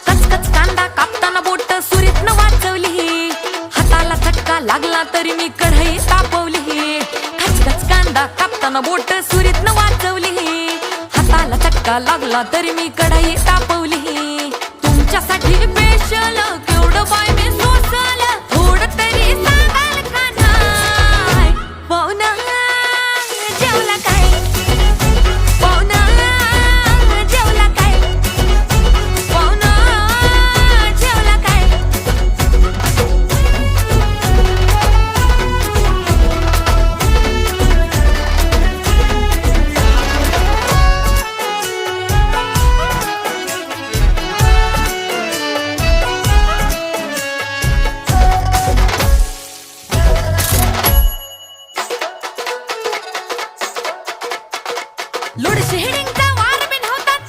कचकच कांदा कापताना बोट सुरीतनं वाचवली, हाताला चटका लागला तरी मी कढई तापवली. कचकच कांदा कापताना बोट सुरीतनं वाचवली, हाताला चटका लागला तरी मी कढई तापवली. तुमच्यासाठी स्पेशल केवढं बाय मी सोसल.